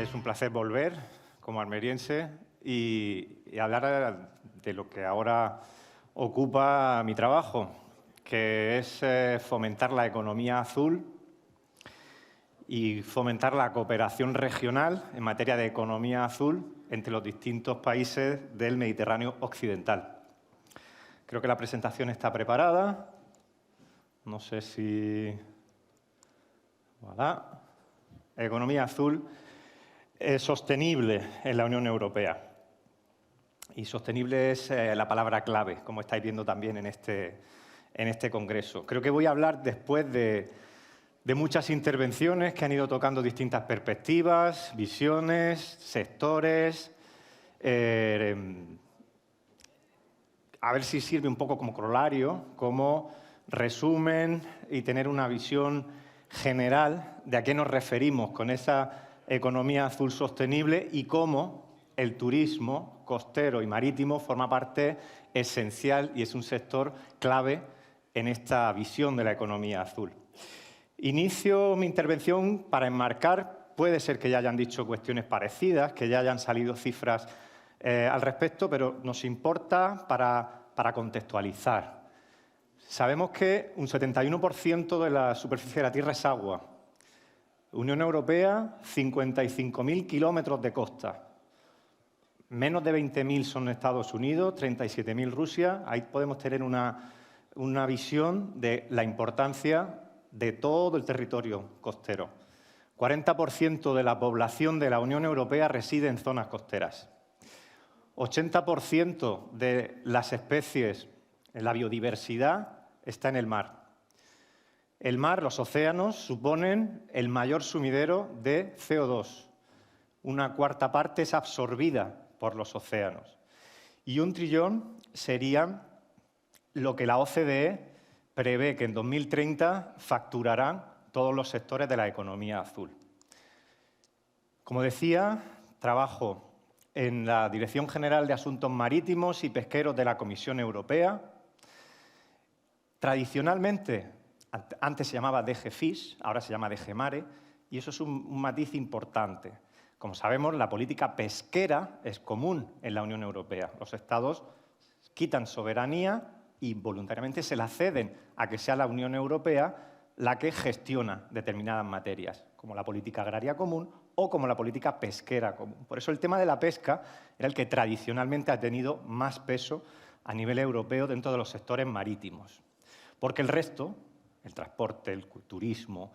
es un placer volver como almeriense y hablar de lo que ahora ocupa mi trabajo, que es fomentar la economía azul y fomentar la cooperación regional en materia de economía azul entre los distintos países del Mediterráneo occidental. Creo que la presentación está preparada. No sé si... Voilà. Economía azul sostenible en la Unión Europea. Y sostenible es la palabra clave, como estáis viendo también en este congreso. Creo que voy a hablar después de muchas intervenciones que han ido tocando distintas perspectivas, visiones, sectores. A ver si sirve un poco como corolario, como resumen y tener una visión general de a qué nos referimos con esa economía azul sostenible y cómo el turismo costero y marítimo forma parte esencial y es un sector clave en esta visión de la economía azul. Inicio mi intervención para enmarcar, puede ser que ya hayan dicho cuestiones parecidas, que ya hayan salido cifras al respecto, pero nos importa para contextualizar. Sabemos que un 71% de la superficie de la Tierra es agua. Unión Europea, 55.000 kilómetros de costa. Menos de 20.000 son Estados Unidos, 37.000 Rusia. Ahí podemos tener una visión de la importancia de todo el territorio costero. 40% de la población de la Unión Europea reside en zonas costeras. 80% de las especies, la biodiversidad, está en el mar. El mar, los océanos, suponen el mayor sumidero de CO2. Una cuarta parte es absorbida por los océanos. Y 1 trillón sería lo que la OCDE prevé que en 2030 facturarán todos los sectores de la economía azul. Como decía, trabajo en la Dirección General de Asuntos Marítimos y Pesqueros de la Comisión Europea. Tradicionalmente, antes se llamaba DG Fish, ahora se llama DG Mare, y eso es un matiz importante. Como sabemos, la política pesquera es común en la Unión Europea. Los Estados quitan soberanía y voluntariamente se la ceden a que sea la Unión Europea la que gestiona determinadas materias, como la política agraria común o como la política pesquera común. Por eso el tema de la pesca era el que tradicionalmente ha tenido más peso a nivel europeo dentro de los sectores marítimos. Porque el resto, el transporte, el turismo,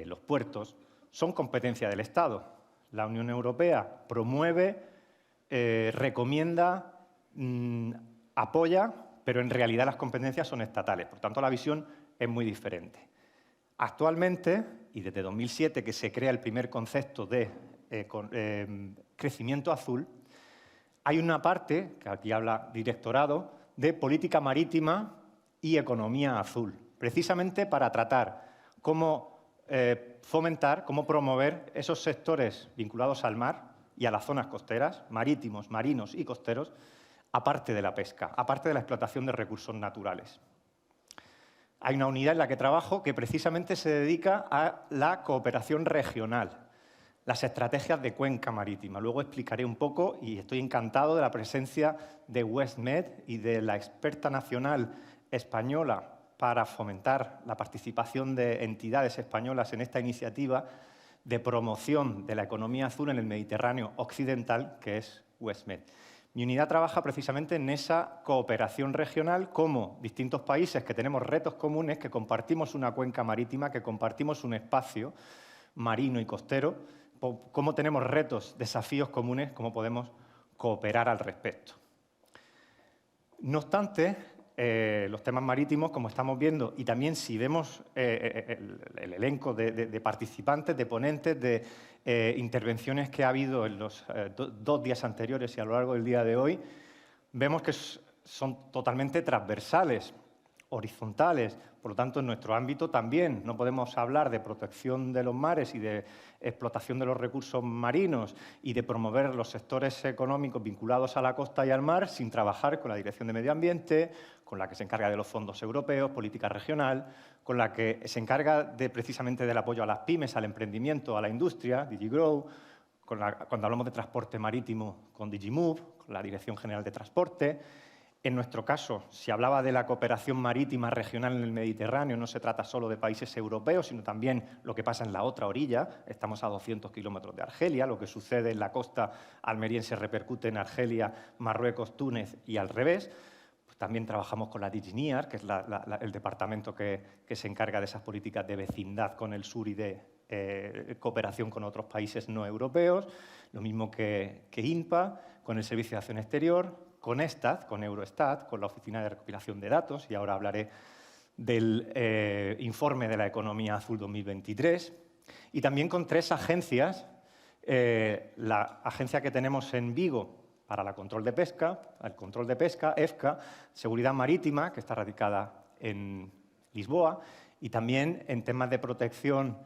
los puertos, son competencia del Estado. La Unión Europea promueve, recomienda, apoya, pero en realidad las competencias son estatales. Por tanto, la visión es muy diferente. Actualmente, y desde 2007 que se crea el primer concepto de crecimiento azul, hay una parte, que aquí habla directorado, de política marítima y economía azul, precisamente para tratar cómo fomentar, cómo promover esos sectores vinculados al mar y a las zonas costeras, marítimos, marinos y costeros, aparte de la pesca, aparte de la explotación de recursos naturales. Hay una unidad en la que trabajo que precisamente se dedica a la cooperación regional, las estrategias de cuenca marítima. Luego explicaré un poco y estoy encantado de la presencia de WestMed y de la experta nacional española para fomentar la participación de entidades españolas en esta iniciativa de promoción de la economía azul en el Mediterráneo occidental, que es WestMed. Mi unidad trabaja precisamente en esa cooperación regional, como distintos países que tenemos retos comunes, que compartimos una cuenca marítima, que compartimos un espacio marino y costero, cómo tenemos retos, desafíos comunes, cómo podemos cooperar al respecto. No obstante, los temas marítimos, como estamos viendo, y también si vemos el elenco de participantes, de ponentes, de intervenciones que ha habido en los 2 días anteriores y a lo largo del día de hoy, vemos que son totalmente transversales, horizontales. Por lo tanto, en nuestro ámbito también no podemos hablar de protección de los mares y de explotación de los recursos marinos y de promover los sectores económicos vinculados a la costa y al mar sin trabajar con la Dirección de Medio Ambiente, con la que se encarga de los fondos europeos, política regional, con la que se encarga precisamente del apoyo a las pymes, al emprendimiento, a la industria, DigiGrow, cuando hablamos de transporte marítimo, con Digimove, con la Dirección General de Transporte. En nuestro caso, si hablaba de la cooperación marítima regional en el Mediterráneo, no se trata solo de países europeos, sino también lo que pasa en la otra orilla. Estamos a 200 kilómetros de Argelia. Lo que sucede en la costa almeriense repercute en Argelia, Marruecos, Túnez y al revés. Pues también trabajamos con la DigiNear, que es el departamento que se encarga de esas políticas de vecindad con el sur y de cooperación con otros países no europeos. Lo mismo que INPA, con el Servicio de Acción Exterior, con ESTAT, con Eurostat, con la Oficina de Recopilación de Datos, y ahora hablaré del informe de la Economía Azul 2023, y también con 3 agencias, la agencia que tenemos en Vigo para el control de pesca, EFCA, Seguridad Marítima, que está radicada en Lisboa, y también en temas de protección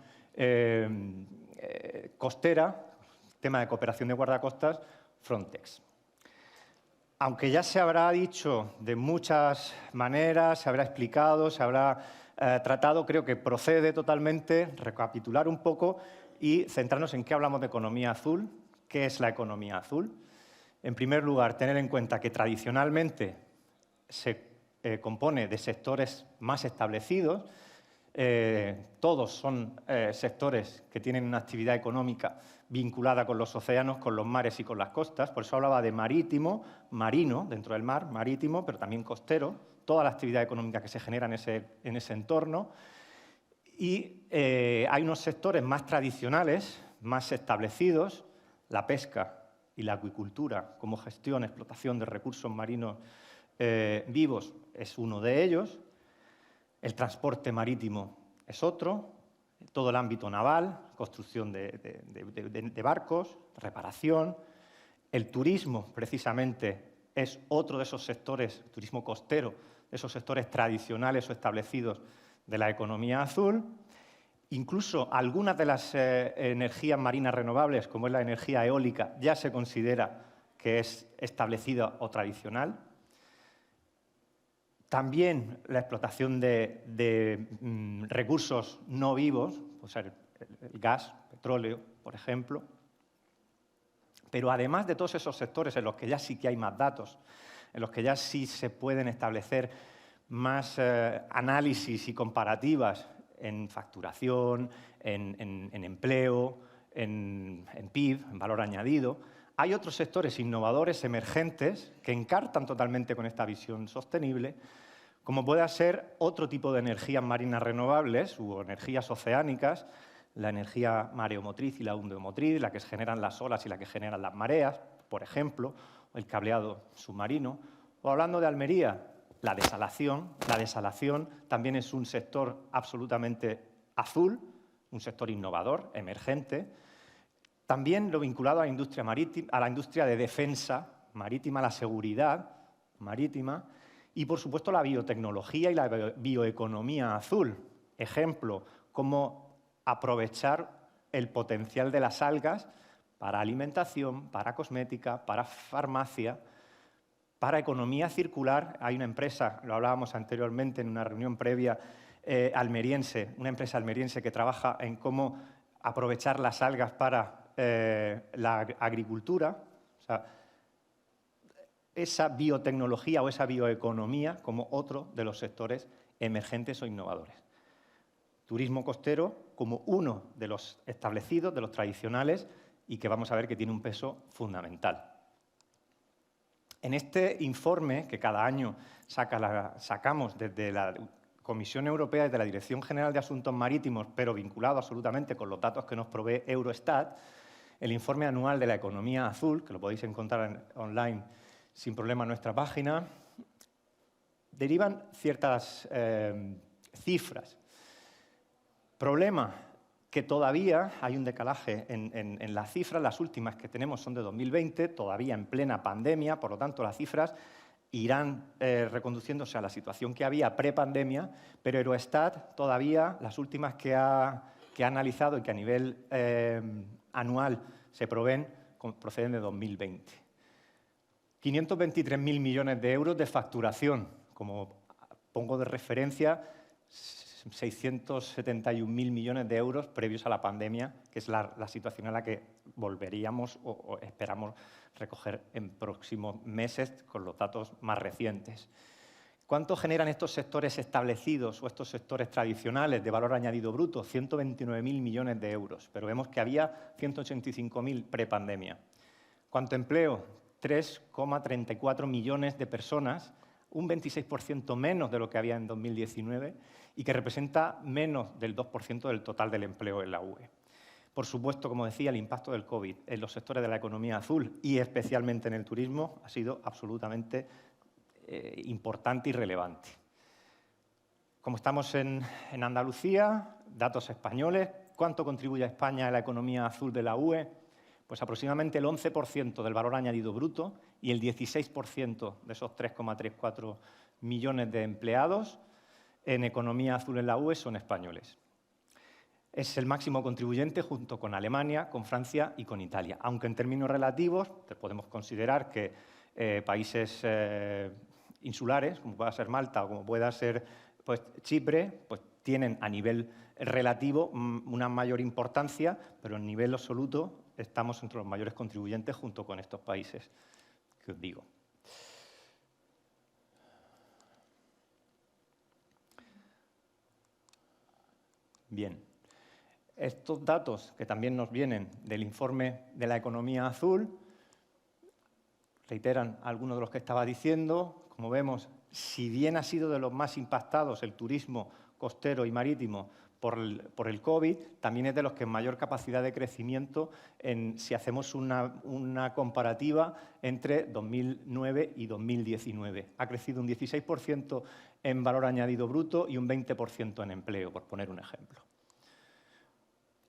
costera, tema de cooperación de guardacostas, Frontex. Aunque ya se habrá dicho de muchas maneras, se habrá explicado, se habrá tratado, creo que procede totalmente recapitular un poco y centrarnos en qué hablamos de economía azul, qué es la economía azul. En primer lugar, tener en cuenta que tradicionalmente se compone de sectores más establecidos. Todos son sectores que tienen una actividad económica vinculada con los océanos, con los mares y con las costas. Por eso hablaba de marítimo, marino, dentro del mar, marítimo, pero también costero, toda la actividad económica que se genera en ese entorno. Y hay unos sectores más tradicionales, más establecidos, la pesca y la acuicultura como gestión, explotación de recursos marinos vivos es uno de ellos. El transporte marítimo es otro, todo el ámbito naval, construcción de barcos, reparación. El turismo, precisamente, es otro de esos sectores, turismo costero, de esos sectores tradicionales o establecidos de la economía azul. Incluso algunas de las energías marinas renovables, como es la energía eólica, ya se considera que es establecida o tradicional. También la explotación de recursos no vivos, o sea, el gas, petróleo, por ejemplo. Pero además de todos esos sectores en los que ya sí que hay más datos, en los que ya sí se pueden establecer más análisis y comparativas en facturación, en empleo, en PIB, en valor añadido, hay otros sectores innovadores, emergentes, que encartan totalmente con esta visión sostenible, como puede ser otro tipo de energías marinas renovables u energías oceánicas, la energía mareomotriz y la ondomotriz, la que generan las olas y la que generan las mareas, por ejemplo, o el cableado submarino. O hablando de Almería, la desalación. La desalación también es un sector absolutamente azul, un sector innovador, emergente. También lo vinculado a la industria marítima, a la industria de defensa marítima, la seguridad marítima y, por supuesto, la biotecnología y la bioeconomía azul. Ejemplo, cómo aprovechar el potencial de las algas para alimentación, para cosmética, para farmacia, para economía circular. Hay una empresa, lo hablábamos anteriormente en una reunión previa, almeriense, una empresa almeriense que trabaja en cómo aprovechar las algas para la agricultura, o sea, esa biotecnología o esa bioeconomía como otro de los sectores emergentes o innovadores. Turismo costero como uno de los establecidos, de los tradicionales, y que vamos a ver que tiene un peso fundamental. En este informe que cada año sacamos desde la Comisión Europea, desde la Dirección General de Asuntos Marítimos, pero vinculado absolutamente con los datos que nos provee Eurostat, el informe anual de la economía azul, que lo podéis encontrar online sin problema en nuestra página, derivan ciertas cifras. Problema, que todavía hay un decalaje en las cifras. Las últimas que tenemos son de 2020, todavía en plena pandemia, por lo tanto las cifras irán reconduciéndose a la situación que había prepandemia, pero Eurostat todavía, las últimas que ha analizado y que a nivel anual se proveen, proceden de 2020. 523.000 millones de euros de facturación. Como pongo de referencia, 671.000 millones de euros previos a la pandemia, que es la situación a la que volveríamos o esperamos recoger en próximos meses con los datos más recientes. ¿Cuánto generan estos sectores establecidos o estos sectores tradicionales de valor añadido bruto? 129.000 millones de euros, pero vemos que había 185.000 prepandemia. ¿Cuánto empleo? 3,34 millones de personas, un 26% menos de lo que había en 2019 y que representa menos del 2% del total del empleo en la UE. Por supuesto, como decía, el impacto del COVID en los sectores de la economía azul y especialmente en el turismo ha sido absolutamente importante y relevante. Como estamos en Andalucía, datos españoles, ¿cuánto contribuye a España a la economía azul de la UE? Pues aproximadamente el 11% del valor añadido bruto y el 16% de esos 3,34 millones de empleados en economía azul en la UE son españoles. Es el máximo contribuyente junto con Alemania, con Francia y con Italia. Aunque en términos relativos podemos considerar que países insulares, como pueda ser Malta o como pueda ser Chipre, tienen a nivel relativo una mayor importancia, pero en nivel absoluto estamos entre los mayores contribuyentes junto con estos países que os digo. Bien, estos datos que también nos vienen del informe de la economía azul reiteran algunos de los que estaba diciendo. Como vemos, si bien ha sido de los más impactados el turismo costero y marítimo por el COVID, también es de los que mayor capacidad de crecimiento si hacemos una comparativa entre 2009 y 2019. Ha crecido un 16% en valor añadido bruto y un 20% en empleo, por poner un ejemplo.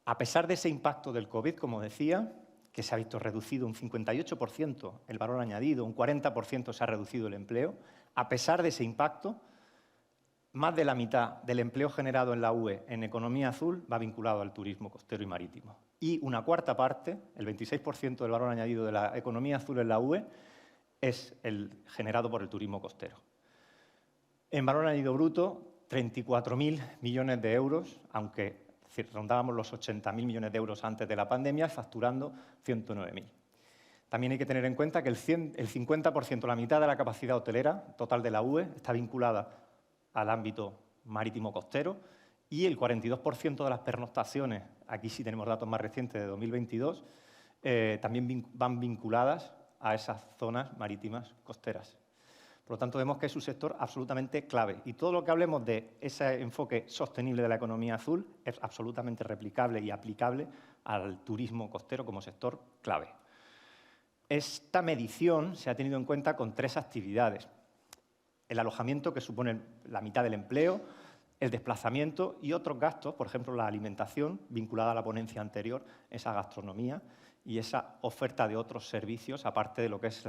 A pesar de ese impacto del COVID, como decía, que se ha visto reducido un 58% el valor añadido, un 40% se ha reducido el empleo, a pesar de ese impacto, más de la mitad del empleo generado en la UE en economía azul va vinculado al turismo costero y marítimo. Y una cuarta parte, el 26% del valor añadido de la economía azul en la UE, es el generado por el turismo costero. En valor añadido bruto, 34.000 millones de euros, aunque rondábamos los 80.000 millones de euros antes de la pandemia, facturando 109.000. También hay que tener en cuenta que el 50%, la mitad de la capacidad hotelera total de la UE, está vinculada al ámbito marítimo costero y el 42% de las pernoctaciones, aquí sí tenemos datos más recientes de 2022, también van vinculadas a esas zonas marítimas costeras. Por lo tanto, vemos que es un sector absolutamente clave. Y todo lo que hablemos de ese enfoque sostenible de la economía azul es absolutamente replicable y aplicable al turismo costero como sector clave. Esta medición se ha tenido en cuenta con 3 actividades. El alojamiento, que supone la mitad del empleo, el desplazamiento y otros gastos, por ejemplo, la alimentación, vinculada a la ponencia anterior, esa gastronomía y esa oferta de otros servicios, aparte de lo que es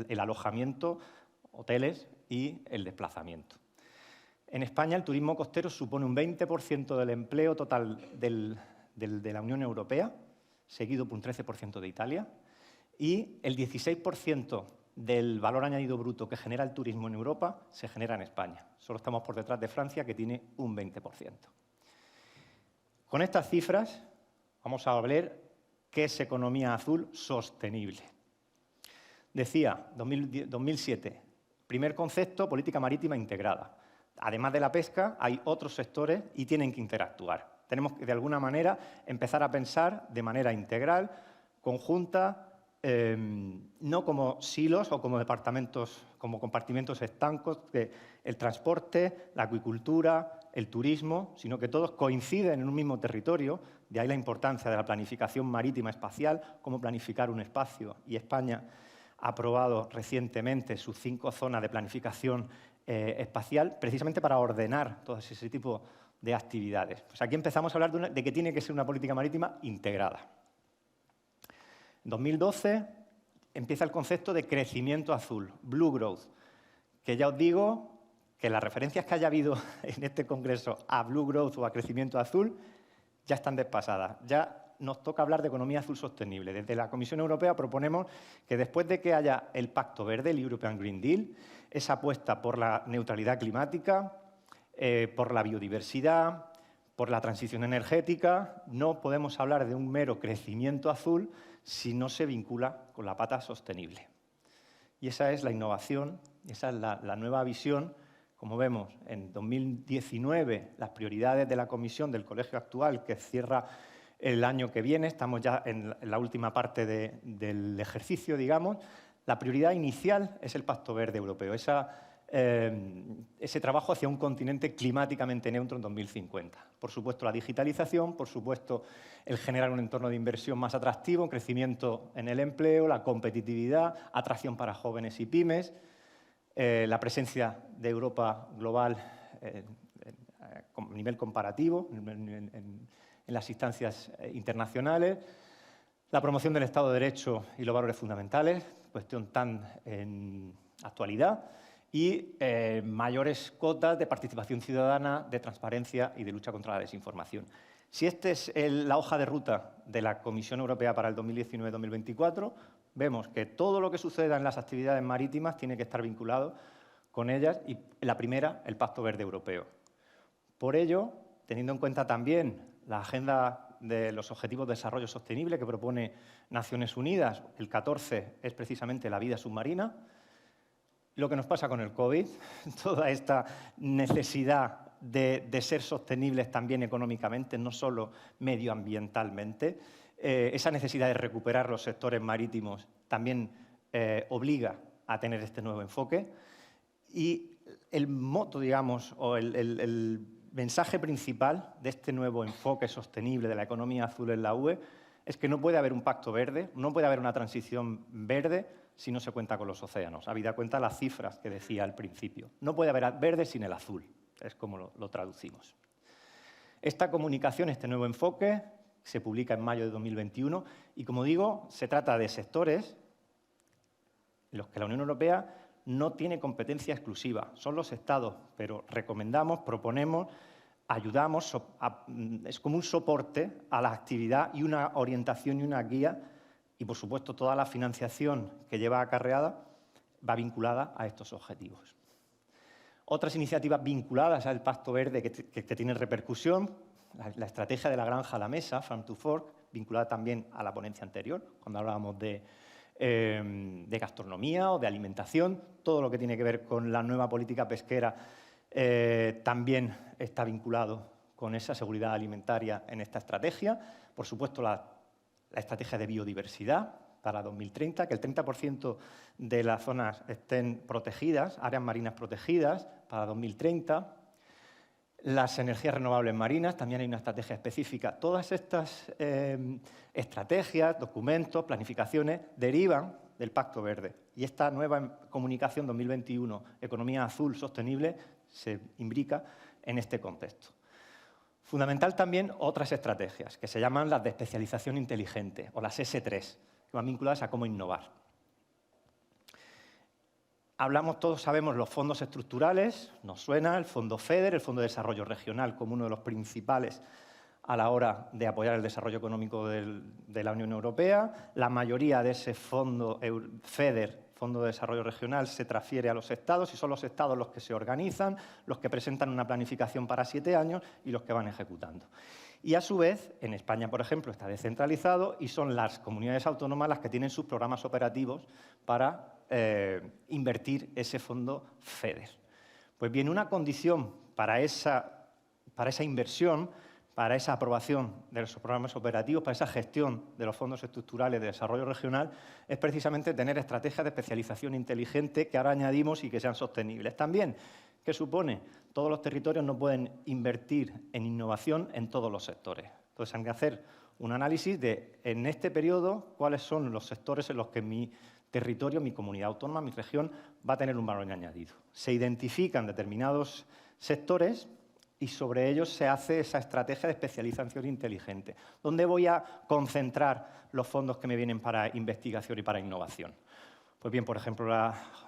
el alojamiento, hoteles y el desplazamiento. En España, el turismo costero supone un 20% del empleo total de la Unión Europea, seguido por un 13% de Italia, y el 16% del valor añadido bruto que genera el turismo en Europa se genera en España. Solo estamos por detrás de Francia, que tiene un 20%. Con estas cifras vamos a ver qué es economía azul sostenible. Decía, 2007, primer concepto, política marítima integrada. Además de la pesca, hay otros sectores y tienen que interactuar. Tenemos que, de alguna manera, empezar a pensar de manera integral, conjunta, no como silos o como departamentos, como compartimentos estancos, que el transporte, la acuicultura, el turismo, sino que todos coinciden en un mismo territorio. De ahí la importancia de la planificación marítima espacial, cómo planificar un espacio. Y España ha aprobado recientemente sus 5 zonas de planificación espacial, precisamente para ordenar todo ese tipo de actividades. Pues aquí empezamos a hablar de que tiene que ser una política marítima integrada. En 2012 empieza el concepto de crecimiento azul, Blue Growth, que ya os digo que las referencias que haya habido en este congreso a Blue Growth o a crecimiento azul ya están despasadas. Ya nos toca hablar de economía azul sostenible. Desde la Comisión Europea proponemos que después de que haya el Pacto Verde, el European Green Deal, esa apuesta por la neutralidad climática, por la biodiversidad, por la transición energética. No podemos hablar de un mero crecimiento azul si no se vincula con la pata sostenible. Y esa es la innovación, esa es la nueva visión. Como vemos, en 2019, las prioridades de la comisión del colegio actual, que cierra el año que viene, estamos ya en la última parte del ejercicio, digamos, la prioridad inicial es el Pacto Verde Europeo, ese trabajo hacia un continente climáticamente neutro en 2050. Por supuesto, la digitalización, por supuesto, el generar un entorno de inversión más atractivo, un crecimiento en el empleo, la competitividad, atracción para jóvenes y pymes, la presencia de Europa global a nivel comparativo en las instancias internacionales, la promoción del Estado de Derecho y los valores fundamentales, cuestión tan en actualidad, y mayores cotas de participación ciudadana, de transparencia y de lucha contra la desinformación. Si esta es la hoja de ruta de la Comisión Europea para el 2019-2024, vemos que todo lo que suceda en las actividades marítimas tiene que estar vinculado con ellas y la primera, el Pacto Verde Europeo. Por ello, teniendo en cuenta también la Agenda de los Objetivos de Desarrollo Sostenible que propone Naciones Unidas, el 14 es precisamente la vida submarina. Lo que nos pasa con el COVID, toda esta necesidad de ser sostenibles también económicamente, no solo medioambientalmente, esa necesidad de recuperar los sectores marítimos también obliga a tener este nuevo enfoque. Y el moto, digamos, o el mensaje principal de este nuevo enfoque sostenible de la economía azul en la UE es que no puede haber un pacto verde, no puede haber una transición verde si no se cuenta con los océanos. Habida cuenta las cifras que decía al principio. No puede haber verde sin el azul, es como lo traducimos. Esta comunicación, este nuevo enfoque, se publica en mayo de 2021 y, como digo, se trata de sectores en los que la Unión Europea no tiene competencia exclusiva, son los Estados, pero recomendamos, proponemos, ayudamos, es como un soporte a la actividad y una orientación y una guía y, por supuesto, toda la financiación que lleva acarreada va vinculada a estos objetivos. Otras iniciativas vinculadas al Pacto Verde que tienen repercusión, la estrategia de la granja a la mesa, Farm to Fork, vinculada también a la ponencia anterior, cuando hablábamos de gastronomía o de alimentación, todo lo que tiene que ver con la nueva política pesquera también está vinculado con esa seguridad alimentaria en esta estrategia. Por supuesto, la estrategia de biodiversidad para 2030, que el 30% de las zonas estén protegidas, áreas marinas protegidas para 2030. Las energías renovables marinas, también hay una estrategia específica. Todas estas estrategias, documentos, planificaciones, derivan del Pacto Verde. Y esta nueva comunicación 2021, Economía Azul Sostenible, se imbrica en este contexto. Fundamental también otras estrategias, que se llaman las de especialización inteligente, o las S3, que van vinculadas a cómo innovar. Hablamos, todos sabemos, los fondos estructurales, nos suena el Fondo FEDER, el Fondo de Desarrollo Regional, como uno de los principales a la hora de apoyar el desarrollo económico de la Unión Europea. La mayoría de ese Fondo FEDER, Fondo de Desarrollo Regional, se transfiere a los Estados y son los Estados los que se organizan, los que presentan una planificación para 7 años y los que van ejecutando. Y, a su vez, en España, por ejemplo, está descentralizado y son las comunidades autónomas las que tienen sus programas operativos para invertir ese fondo FEDER. Pues bien, una condición para esa inversión, para esa aprobación de los programas operativos, para esa gestión de los fondos estructurales de desarrollo regional, es precisamente tener estrategias de especialización inteligente que ahora añadimos y que sean sostenibles. También, ¿qué supone? Todos los territorios no pueden invertir en innovación en todos los sectores. Entonces, hay que hacer un análisis de, en este periodo, cuáles son los sectores en los que mi territorio, mi comunidad autónoma, mi región, va a tener un valor añadido. Se identifican determinados sectores y sobre ellos se hace esa estrategia de especialización inteligente. ¿Dónde voy a concentrar los fondos que me vienen para investigación y para innovación? Pues bien, por ejemplo,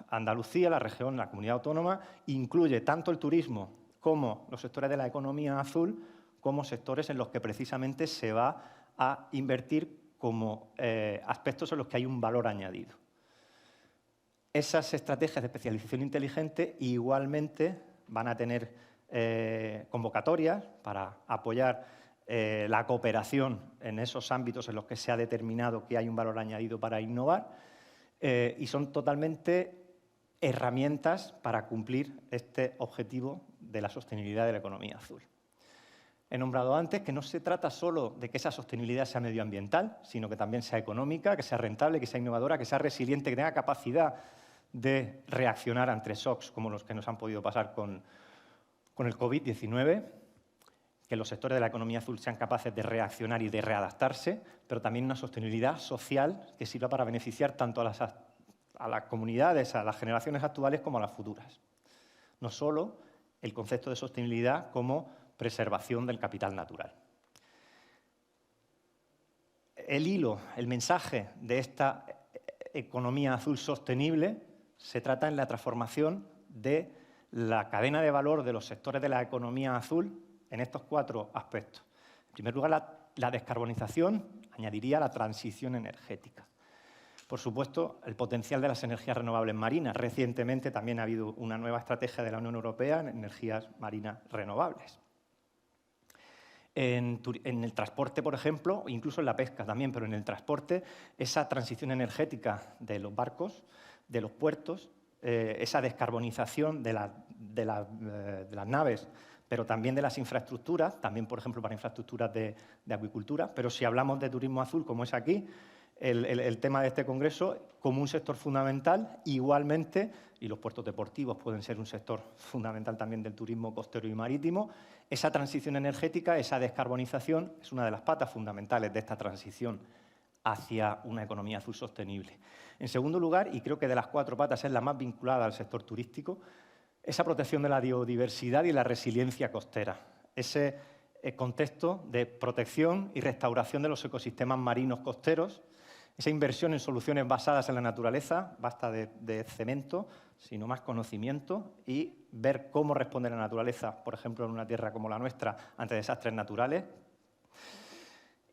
Andalucía, la región, la comunidad autónoma, incluye tanto el turismo como los sectores de la economía azul, como sectores en los que precisamente se va a invertir como aspectos en los que hay un valor añadido. Esas estrategias de especialización inteligente igualmente van a tener convocatorias para apoyar la cooperación en esos ámbitos en los que se ha determinado que hay un valor añadido para innovar y son totalmente herramientas para cumplir este objetivo de la sostenibilidad de la economía azul. He nombrado antes que no se trata solo de que esa sostenibilidad sea medioambiental, sino que también sea económica, que sea rentable, que sea innovadora, que sea resiliente, que tenga capacidad de reaccionar ante shocks como los que nos han podido pasar con el COVID-19, que los sectores de la economía azul sean capaces de reaccionar y de readaptarse, pero también una sostenibilidad social que sirva para beneficiar tanto a las comunidades, a las generaciones actuales como a las futuras. No solo el concepto de sostenibilidad como preservación del capital natural. El hilo, el mensaje de esta economía azul sostenible se trata en la transformación de la cadena de valor de los sectores de la economía azul en estos 4 aspectos. En primer lugar, la descarbonización, añadiría la transición energética. Por supuesto, el potencial de las energías renovables marinas. Recientemente también ha habido una nueva estrategia de la Unión Europea en energías marinas renovables. En el transporte, por ejemplo, incluso en la pesca también, pero en el transporte, esa transición energética de los barcos, de los puertos, esa descarbonización de las naves, pero también de las infraestructuras, también, por ejemplo, para infraestructuras de acuicultura. Pero si hablamos de turismo azul, como es aquí, el tema de este congreso, como un sector fundamental, igualmente, y los puertos deportivos pueden ser un sector fundamental también del turismo costero y marítimo, esa transición energética, esa descarbonización, es una de las patas fundamentales de esta transición hacia una economía azul sostenible. En segundo lugar, y creo que de las 4 patas es la más vinculada al sector turístico, esa protección de la biodiversidad y la resiliencia costera, ese contexto de protección y restauración de los ecosistemas marinos costeros, esa inversión en soluciones basadas en la naturaleza, basta de cemento, sino más conocimiento y ver cómo responde la naturaleza, por ejemplo, en una tierra como la nuestra, ante desastres naturales.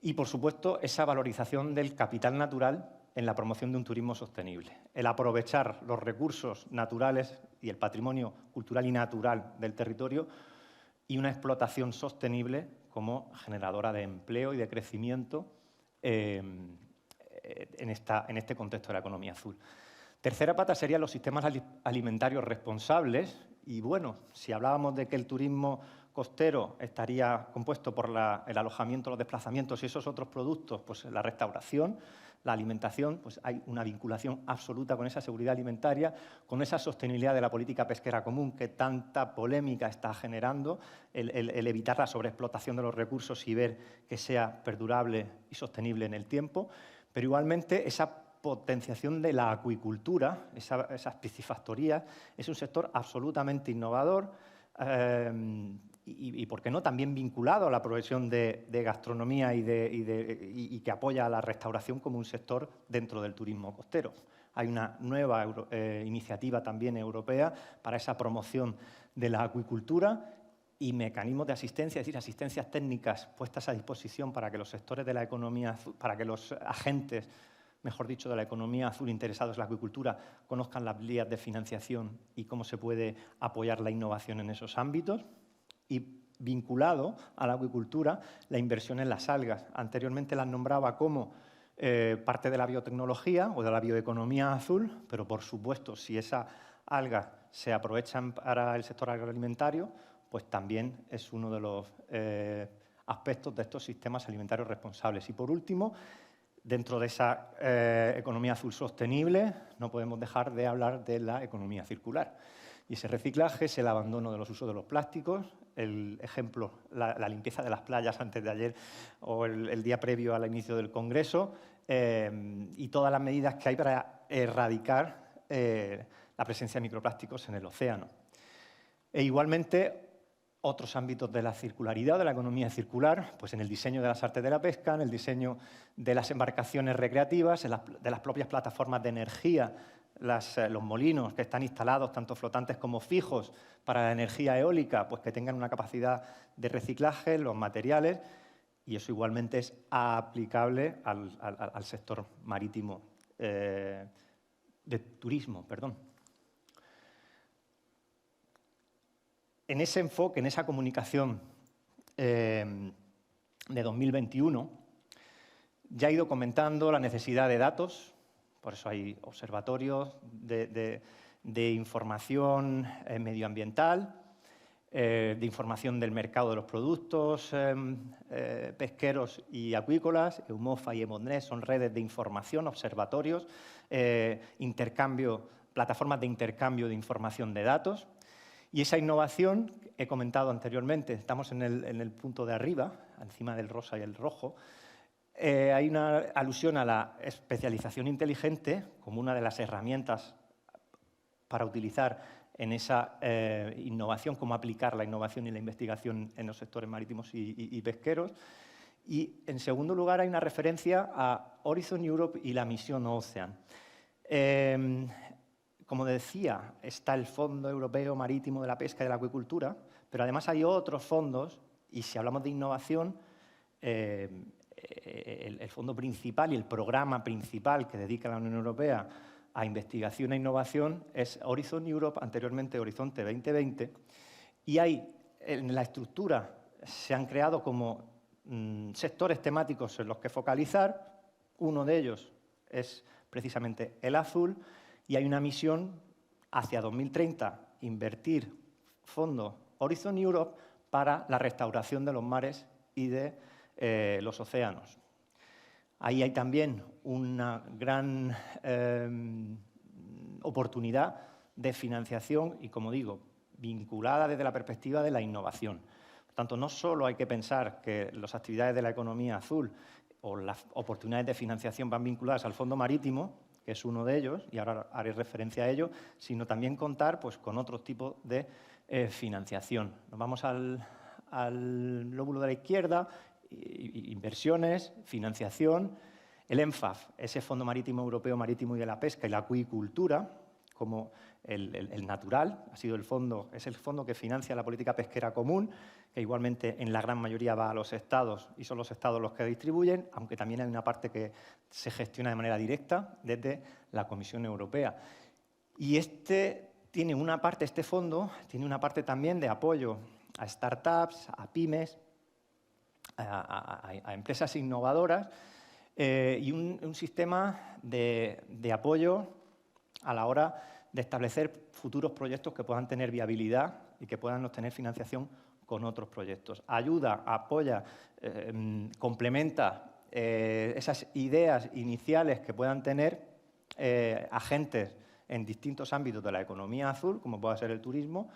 Y, por supuesto, esa valorización del capital natural en la promoción de un turismo sostenible. El aprovechar los recursos naturales y el patrimonio cultural y natural del territorio y una explotación sostenible como generadora de empleo y de crecimiento en este contexto de la economía azul. Tercera pata serían los sistemas alimentarios responsables y, bueno, si hablábamos de que el turismo costero estaría compuesto por el alojamiento, los desplazamientos y esos otros productos, pues la restauración, la alimentación, pues hay una vinculación absoluta con esa seguridad alimentaria, con esa sostenibilidad de la política pesquera común que tanta polémica está generando, el evitar la sobreexplotación de los recursos y ver que sea perdurable y sostenible en el tiempo, pero igualmente esa potenciación de la acuicultura, esas piscifactorías, es un sector absolutamente innovador y, ¿por qué no?, también vinculado a la provisión de gastronomía y que apoya a la restauración como un sector dentro del turismo costero. Hay una nueva iniciativa también europea para esa promoción de la acuicultura y mecanismos de asistencia, es decir, asistencias técnicas puestas a disposición para que los sectores de la economía, para que los agentes, mejor dicho, de la economía azul interesados en la acuicultura conozcan las vías de financiación y cómo se puede apoyar la innovación en esos ámbitos. Y vinculado a la acuicultura, la inversión en las algas. Anteriormente las nombraba como parte de la biotecnología o de la bioeconomía azul, pero por supuesto, si esas algas se aprovechan para el sector agroalimentario, pues también es uno de los aspectos de estos sistemas alimentarios responsables. Y por último, dentro de esa economía azul sostenible, no podemos dejar de hablar de la economía circular. Y ese reciclaje es el abandono de los usos de los plásticos, el ejemplo, la limpieza de las playas antes de ayer o el día previo al inicio del Congreso y todas las medidas que hay para erradicar la presencia de microplásticos en el océano. E igualmente, otros ámbitos de la circularidad, de la economía circular, pues en el diseño de las artes de la pesca, en el diseño de las embarcaciones recreativas, de las propias plataformas de energía, los molinos que están instalados, tanto flotantes como fijos, para la energía eólica, pues que tengan una capacidad de reciclaje, los materiales, y eso igualmente es aplicable al sector marítimo, de turismo, perdón. En ese enfoque, en esa comunicación de 2021, ya he ido comentando la necesidad de datos, por eso hay observatorios de información medioambiental, de información del mercado de los productos pesqueros y acuícolas. EUMOFA y EMODNET son redes de información, observatorios, plataformas de intercambio de información de datos. Y esa innovación, he comentado anteriormente, estamos en el punto de arriba, encima del rosa y el rojo. Hay una alusión a la especialización inteligente como una de las herramientas para utilizar en esa innovación, cómo aplicar la innovación y la investigación en los sectores marítimos y pesqueros. Y, en segundo lugar, hay una referencia a Horizon Europe y la misión Ocean. Como decía, está el Fondo Europeo Marítimo de la Pesca y de la Acuicultura, pero además hay otros fondos, y si hablamos de innovación, el fondo principal y el programa principal que dedica la Unión Europea a investigación e innovación es Horizon Europe, anteriormente Horizonte 2020, y en la estructura se han creado como sectores temáticos en los que focalizar. Uno de ellos es precisamente el azul, y hay una misión hacia 2030, invertir fondos Horizon Europe para la restauración de los mares y de los océanos. Ahí hay también una gran oportunidad de financiación y, como digo, vinculada desde la perspectiva de la innovación. Por tanto, no solo hay que pensar que las actividades de la economía azul o las oportunidades de financiación van vinculadas al fondo marítimo, que es uno de ellos, y ahora haré referencia a ello, sino también contar pues, con otros tipos de financiación. Nos vamos al lóbulo de la izquierda, inversiones, financiación, el ENFAF, ese Fondo Marítimo Europeo Marítimo y de la Pesca y la Acuicultura, como el natural, es el fondo que financia la política pesquera común, que igualmente en la gran mayoría va a los Estados y son los Estados los que distribuyen, aunque también hay una parte que se gestiona de manera directa desde la Comisión Europea. Y este fondo tiene una parte también de apoyo a startups, a pymes, a empresas innovadoras y un sistema de apoyo a la hora de establecer futuros proyectos que puedan tener viabilidad y que puedan obtener financiación con otros proyectos. Ayuda, apoya, complementa esas ideas iniciales que puedan tener agentes en distintos ámbitos de la economía azul, como pueda ser el turismo,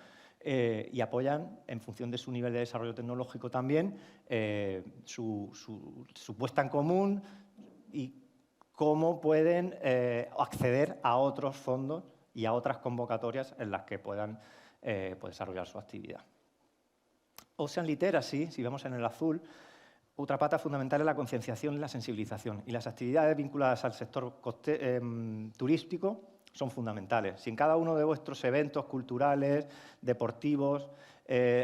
y apoyan, en función de su nivel de desarrollo tecnológico también, su puesta en común y cómo pueden acceder a otros fondos y a otras convocatorias en las que puedan desarrollar su actividad. Ocean Literacy, si vemos en el azul, otra pata fundamental es la concienciación y la sensibilización. Y las actividades vinculadas al sector turístico son fundamentales. Si en cada uno de vuestros eventos culturales, deportivos,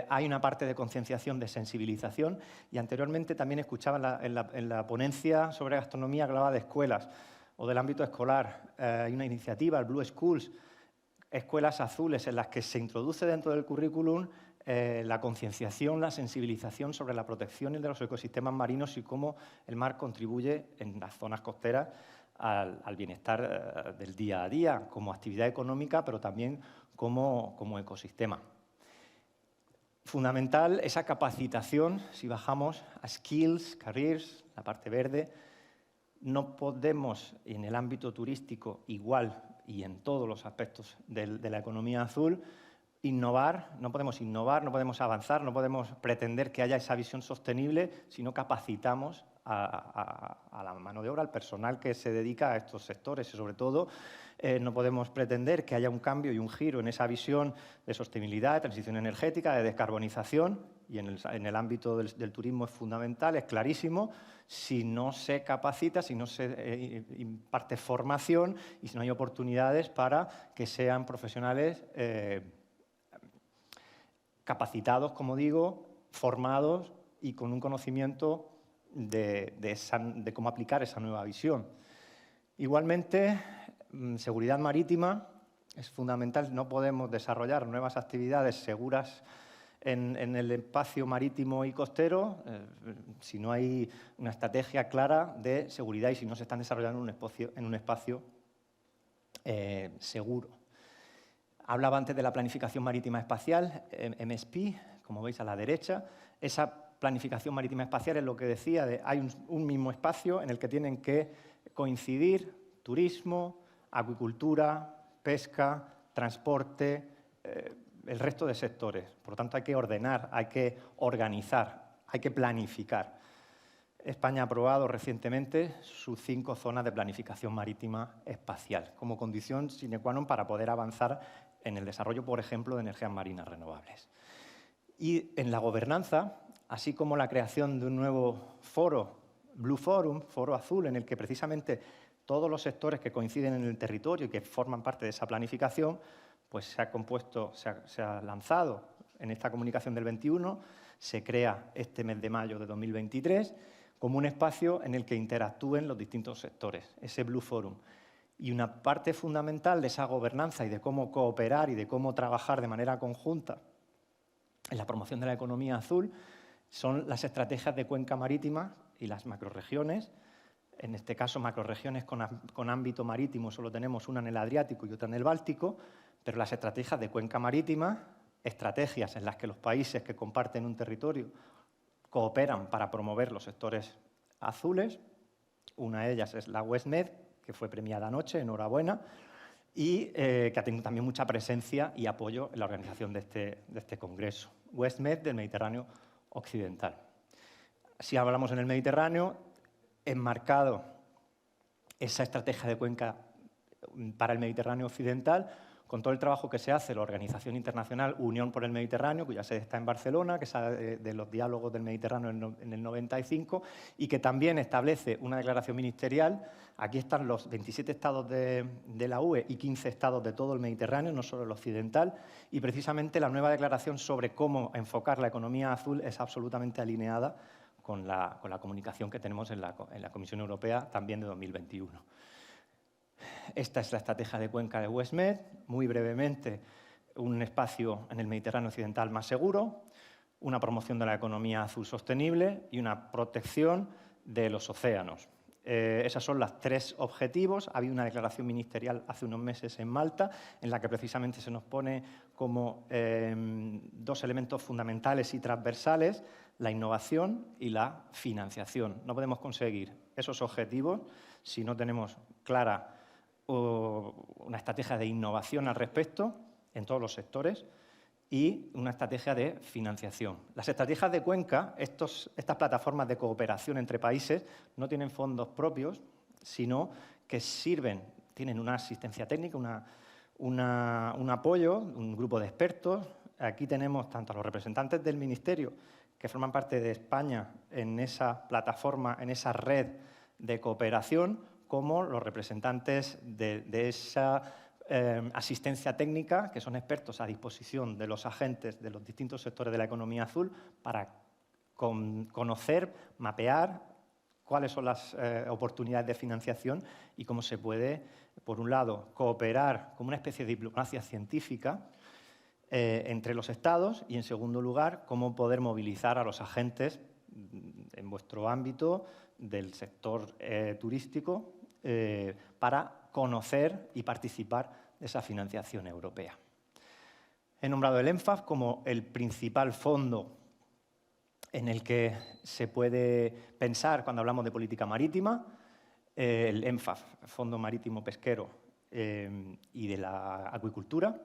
hay una parte de concienciación, de sensibilización, y anteriormente también escuchaba en la ponencia sobre gastronomía, hablaba de escuelas o del ámbito escolar. Hay una iniciativa, el Blue Schools, escuelas azules, en las que se introduce dentro del currículum la concienciación, la sensibilización sobre la protección de los ecosistemas marinos y cómo el mar contribuye en las zonas costeras al bienestar del día a día, como actividad económica, pero también como ecosistema. Fundamental esa capacitación, si bajamos a skills, careers, la parte verde. No podemos, en el ámbito turístico igual y en todos los aspectos de la economía azul, no podemos avanzar, no podemos pretender que haya esa visión sostenible si no capacitamos a la mano de obra, al personal que se dedica a estos sectores y, sobre todo, no podemos pretender que haya un cambio y un giro en esa visión de sostenibilidad, de transición energética, de descarbonización, y en el ámbito del turismo es fundamental, es clarísimo, si no se capacita, si no se imparte formación y si no hay oportunidades para que sean profesionales capacitados, como digo, formados y con un conocimiento de cómo aplicar esa nueva visión. Igualmente, seguridad marítima es fundamental. No podemos desarrollar nuevas actividades seguras en el espacio marítimo y costero si no hay una estrategia clara de seguridad y si no se están desarrollando en un espacio seguro. Hablaba antes de la planificación marítima espacial, MSP, como veis a la derecha. Esa planificación marítima espacial es lo que decía, hay un mismo espacio en el que tienen que coincidir turismo, acuicultura, pesca, transporte, el resto de sectores. Por lo tanto, hay que ordenar, hay que organizar, hay que planificar. España ha aprobado recientemente sus 5 zonas de planificación marítima espacial como condición sine qua non para poder avanzar en el desarrollo, por ejemplo, de energías marinas renovables. Y en la gobernanza, así como la creación de un nuevo foro, Blue Forum, foro azul, en el que precisamente todos los sectores que coinciden en el territorio y que forman parte de esa planificación, pues se ha lanzado en esta comunicación del 21, se crea este mes de mayo de 2023 como un espacio en el que interactúen los distintos sectores, ese Blue Forum. Y una parte fundamental de esa gobernanza y de cómo cooperar y de cómo trabajar de manera conjunta en la promoción de la economía azul son las estrategias de cuenca marítima y las macrorregiones. En este caso, macrorregiones con ámbito marítimo solo tenemos una en el Adriático y otra en el Báltico, pero las estrategias de cuenca marítima, estrategias en las que los países que comparten un territorio cooperan para promover los sectores azules. Una de ellas es la WestMed, que fue premiada anoche, enhorabuena, y que ha tenido también mucha presencia y apoyo en la organización de este congreso. WestMed del Mediterráneo Occidental. Si hablamos en el Mediterráneo, enmarcado esa estrategia de cuenca para el Mediterráneo Occidental, con todo el trabajo que se hace la Organización Internacional Unión por el Mediterráneo, cuya sede está en Barcelona, que sale de los diálogos del Mediterráneo en el 95, y que también establece una declaración ministerial. Aquí están los 27 estados de la UE y 15 estados de todo el Mediterráneo, no solo el occidental, y precisamente la nueva declaración sobre cómo enfocar la economía azul es absolutamente alineada con la comunicación que tenemos en la Comisión Europea también de 2021. Esta es la estrategia de cuenca de WestMed. Muy brevemente, un espacio en el Mediterráneo occidental más seguro, una promoción de la economía azul sostenible y una protección de los océanos. Esos son los 3 objetivos. Ha habido una declaración ministerial hace unos meses en Malta en la que precisamente se nos pone como 2 elementos fundamentales y transversales, la innovación y la financiación. No podemos conseguir esos objetivos si no tenemos clara una estrategia de innovación al respecto en todos los sectores y una estrategia de financiación. Las estrategias de cuenca, estas plataformas de cooperación entre países, no tienen fondos propios, sino que tienen una asistencia técnica, un apoyo, un grupo de expertos. Aquí tenemos tanto a los representantes del Ministerio, que forman parte de España en esa plataforma, en esa red de cooperación, como los representantes de esa asistencia técnica, que son expertos a disposición de los agentes de los distintos sectores de la economía azul para conocer, mapear cuáles son las oportunidades de financiación y cómo se puede, por un lado, cooperar como una especie de diplomacia científica entre los Estados y, en segundo lugar, cómo poder movilizar a los agentes en vuestro ámbito del sector turístico para conocer y participar de esa financiación europea. He nombrado el ENFAF como el principal fondo en el que se puede pensar cuando hablamos de política marítima, el ENFAF, Fondo Marítimo Pesquero y de la Acuicultura,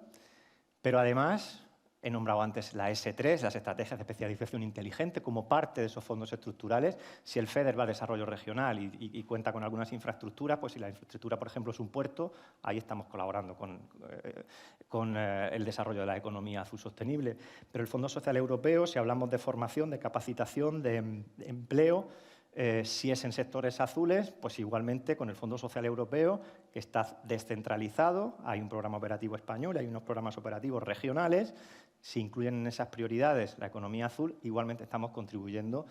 pero además he nombrado antes la S3, las estrategias de especialización inteligente, como parte de esos fondos estructurales. Si el FEDER va a desarrollo regional y cuenta con algunas infraestructuras, pues si la infraestructura, por ejemplo, es un puerto, ahí estamos colaborando con el desarrollo de la economía azul sostenible. Pero el Fondo Social Europeo, si hablamos de formación, de capacitación, de empleo, si es en sectores azules, pues igualmente con el Fondo Social Europeo, que está descentralizado, hay un programa operativo español, hay unos programas operativos regionales. Si incluyen en esas prioridades la economía azul, igualmente estamos contribuyendo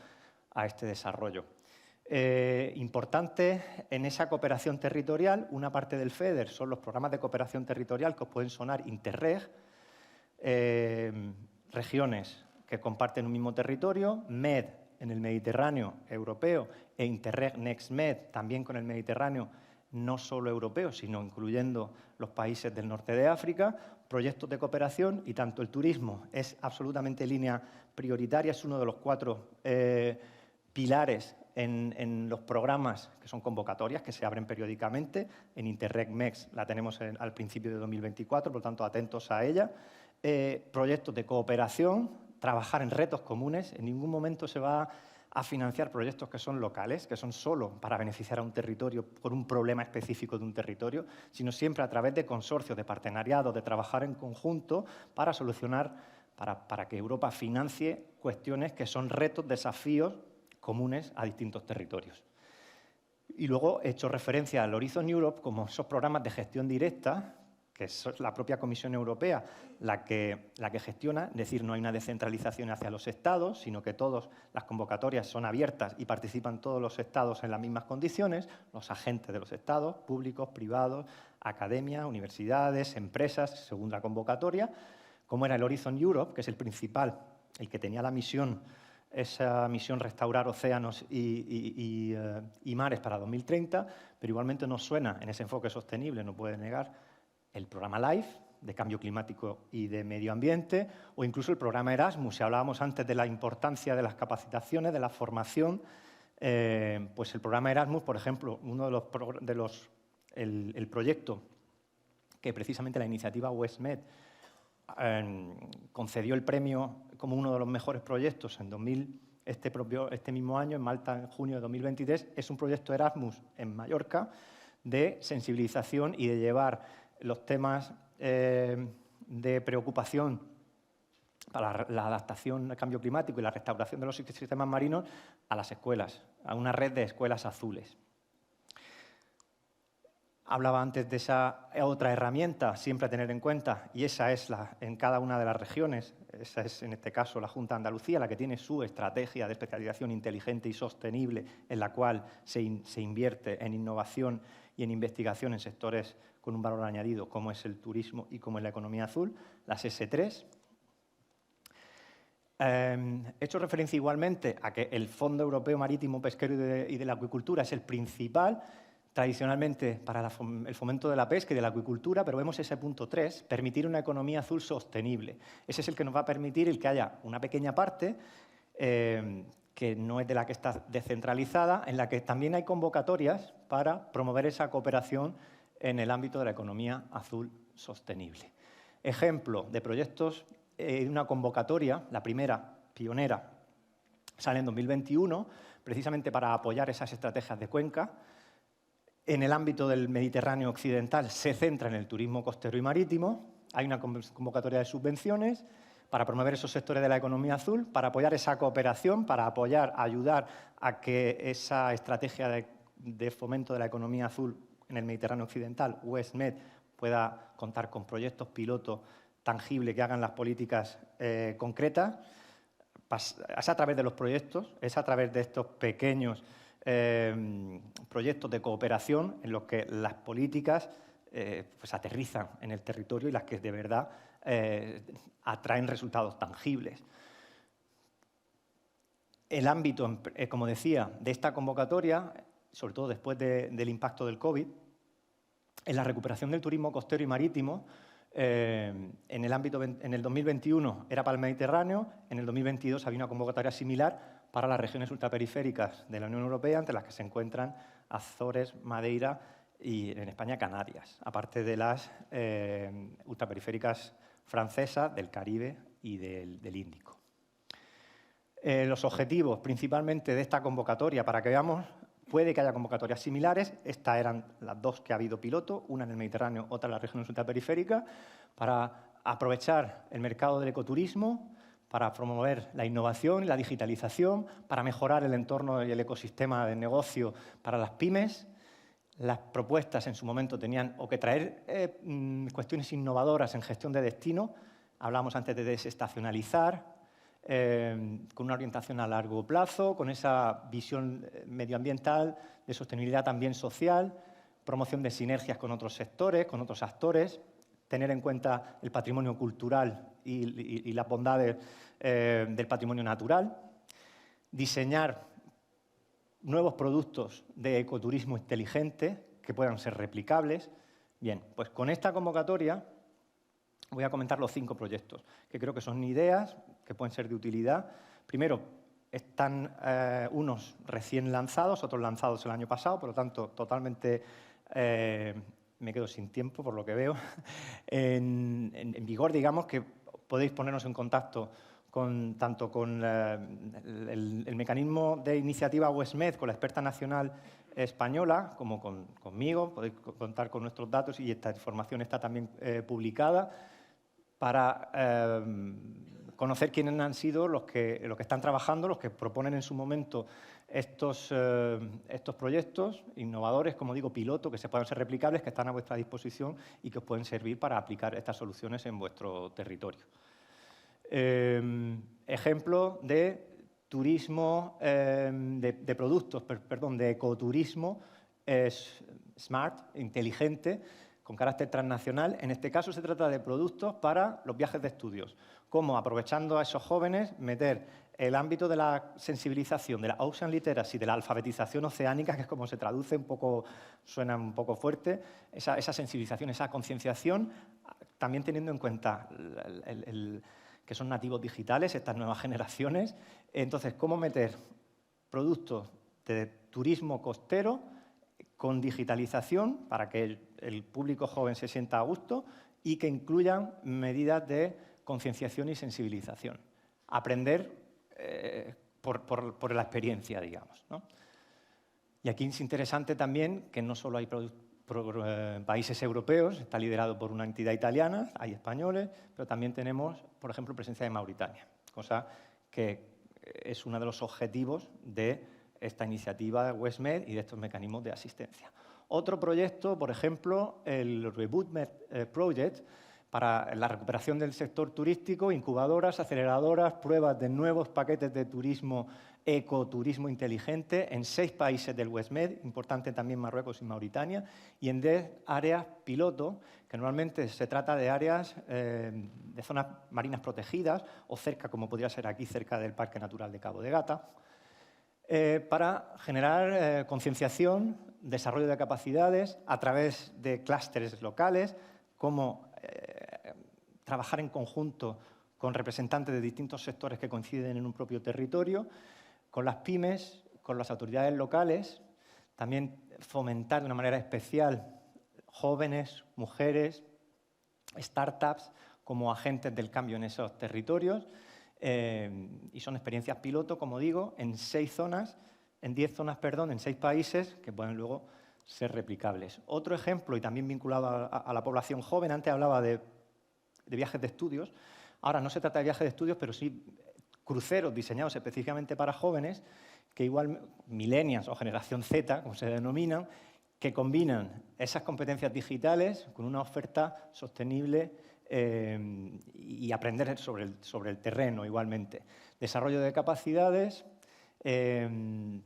a este desarrollo. Importante en esa cooperación territorial, una parte del FEDER son los programas de cooperación territorial que os pueden sonar Interreg, regiones que comparten un mismo territorio, MED en el Mediterráneo europeo e Interreg Next Med también con el Mediterráneo, no solo europeo, sino incluyendo los países del norte de África, proyectos de cooperación, y tanto el turismo es absolutamente línea prioritaria, es uno de los 4 pilares en los programas que son convocatorias, que se abren periódicamente. En Interreg MEX la tenemos al principio de 2024, por lo tanto, atentos a ella. Proyectos de cooperación, trabajar en retos comunes. En ningún momento se va a financiar proyectos que son locales, que son solo para beneficiar a un territorio por un problema específico de un territorio, sino siempre a través de consorcios, de partenariados, de trabajar en conjunto para solucionar, para que Europa financie cuestiones que son retos, desafíos comunes a distintos territorios. Y luego he hecho referencia al Horizon Europe como esos programas de gestión directa, que es la propia Comisión Europea la que gestiona, es decir, no hay una descentralización hacia los Estados, sino que todas las convocatorias son abiertas y participan todos los Estados en las mismas condiciones, los agentes de los Estados, públicos, privados, academia, universidades, empresas, según la convocatoria, como era el Horizon Europe, que es el principal, el que tenía la misión, esa misión restaurar océanos y mares para 2030, pero igualmente nos suena en ese enfoque sostenible, no puede negar, el programa LIFE, de cambio climático y de medio ambiente, o incluso el programa Erasmus. Si hablábamos antes de la importancia de las capacitaciones, de la formación, pues el programa Erasmus, por ejemplo, el proyecto que precisamente la iniciativa WestMed concedió el premio como uno de los mejores proyectos en este mismo año, en Malta, en junio de 2023, es un proyecto Erasmus en Mallorca de sensibilización y de llevar los temas de preocupación para la adaptación al cambio climático y la restauración de los ecosistemas marinos a las escuelas, a una red de escuelas azules. Hablaba antes de esa otra herramienta, siempre a tener en cuenta, y esa es en cada una de las regiones, esa es en este caso la Junta de Andalucía, la que tiene su estrategia de especialización inteligente y sostenible, en la cual se invierte en innovación y en investigación en sectores con un valor añadido, como es el turismo y como es la economía azul, las S3. He hecho referencia igualmente a que el Fondo Europeo Marítimo, Pesquero y de la Acuicultura es el principal, tradicionalmente para el fomento de la pesca y de la acuicultura, pero vemos ese punto 3, permitir una economía azul sostenible. Ese es el que nos va a permitir el que haya una pequeña parte, que no es de la que está descentralizada, en la que también hay convocatorias para promover esa cooperación en el ámbito de la economía azul sostenible. Ejemplo de proyectos de una convocatoria, la primera, pionera, sale en 2021, precisamente para apoyar esas estrategias de cuenca. En el ámbito del Mediterráneo occidental se centra en el turismo costero y marítimo. Hay una convocatoria de subvenciones para promover esos sectores de la economía azul, para apoyar esa cooperación, para ayudar a que esa estrategia de fomento de la economía azul en el Mediterráneo occidental, WestMed, pueda contar con proyectos pilotos tangibles que hagan las políticas concretas. Es a través de los proyectos, es a través de estos pequeños proyectos de cooperación en los que las políticas pues aterrizan en el territorio y las que de verdad atraen resultados tangibles. El ámbito, como decía, de esta convocatoria, sobre todo después del impacto del COVID, en la recuperación del turismo costero y marítimo, en el 2021 era para el Mediterráneo, en el 2022 había una convocatoria similar para las regiones ultraperiféricas de la Unión Europea, entre las que se encuentran Azores, Madeira y, en España, Canarias, aparte de las ultraperiféricas francesas, del Caribe y del Índico. Los objetivos, principalmente, de esta convocatoria, para que veamos, puede que haya convocatorias similares. Estas eran las dos que ha habido piloto, una en el Mediterráneo, otra en las regiones ultraperiféricas, para aprovechar el mercado del ecoturismo, para promover la innovación y la digitalización, para mejorar el entorno y el ecosistema de negocio para las pymes. Las propuestas en su momento tenían o que traer cuestiones innovadoras en gestión de destino. Hablamos antes de desestacionalizar, con una orientación a largo plazo, con esa visión medioambiental, de sostenibilidad también social, promoción de sinergias con otros sectores, con otros actores, tener en cuenta el patrimonio cultural y las bondades del patrimonio natural, diseñar nuevos productos de ecoturismo inteligente que puedan ser replicables. Bien, pues con esta convocatoria voy a comentar los 5 proyectos, que creo que son ideas que pueden ser de utilidad. Primero, están unos recién lanzados, otros lanzados el año pasado, por lo tanto, totalmente, me quedo sin tiempo, por lo que veo, en vigor, digamos, que podéis ponernos en contacto tanto con el mecanismo de iniciativa WestMed, con la experta nacional española, como conmigo. Podéis contar con nuestros datos y esta información está también publicada para conocer quiénes han sido los que están trabajando, los que proponen en su momento estos proyectos innovadores, como digo, piloto, que se puedan ser replicables, que están a vuestra disposición y que os pueden servir para aplicar estas soluciones en vuestro territorio. Ejemplo de turismo, de productos, perdón, de ecoturismo smart, inteligente, con carácter transnacional. En este caso se trata de productos para los viajes de estudios. Cómo, aprovechando a esos jóvenes, meter el ámbito de la sensibilización, de la Ocean Literacy, de la alfabetización oceánica, que es como se traduce un poco, suena un poco fuerte, esa sensibilización, esa concienciación, también teniendo en cuenta que son nativos digitales, estas nuevas generaciones. Entonces, cómo meter productos de turismo costero con digitalización para que el público joven se sienta a gusto y que incluyan medidas de concienciación y sensibilización. Aprender por la experiencia, digamos, ¿no? Y aquí es interesante también que no solo hay países europeos, está liderado por una entidad italiana, hay españoles, pero también tenemos, por ejemplo, presencia de Mauritania, cosa que es uno de los objetivos de esta iniciativa de WestMed y de estos mecanismos de asistencia. Otro proyecto, por ejemplo, el RebootMed Project, para la recuperación del sector turístico, incubadoras, aceleradoras, pruebas de nuevos paquetes de turismo, ecoturismo inteligente en 6 países del WestMed, importante también Marruecos y Mauritania, y en 10 áreas piloto, que normalmente se trata de áreas de zonas marinas protegidas o cerca, como podría ser aquí, cerca del Parque Natural de Cabo de Gata, para generar concienciación, desarrollo de capacidades a través de clústeres locales, como trabajar en conjunto con representantes de distintos sectores que coinciden en un propio territorio, con las pymes, con las autoridades locales, también fomentar de una manera especial jóvenes, mujeres, startups como agentes del cambio en esos territorios. Y son experiencias piloto, como digo, en 6 zonas, en 10 zonas, perdón, en 6 países que pueden luego ser replicables. Otro ejemplo, y también vinculado a la población joven, antes hablaba de viajes de estudios. Ahora no se trata de viajes de estudios, pero sí cruceros diseñados específicamente para jóvenes, que igual millennials o generación Z, como se denominan, que combinan esas competencias digitales con una oferta sostenible y aprender sobre el terreno igualmente. Desarrollo de capacidades,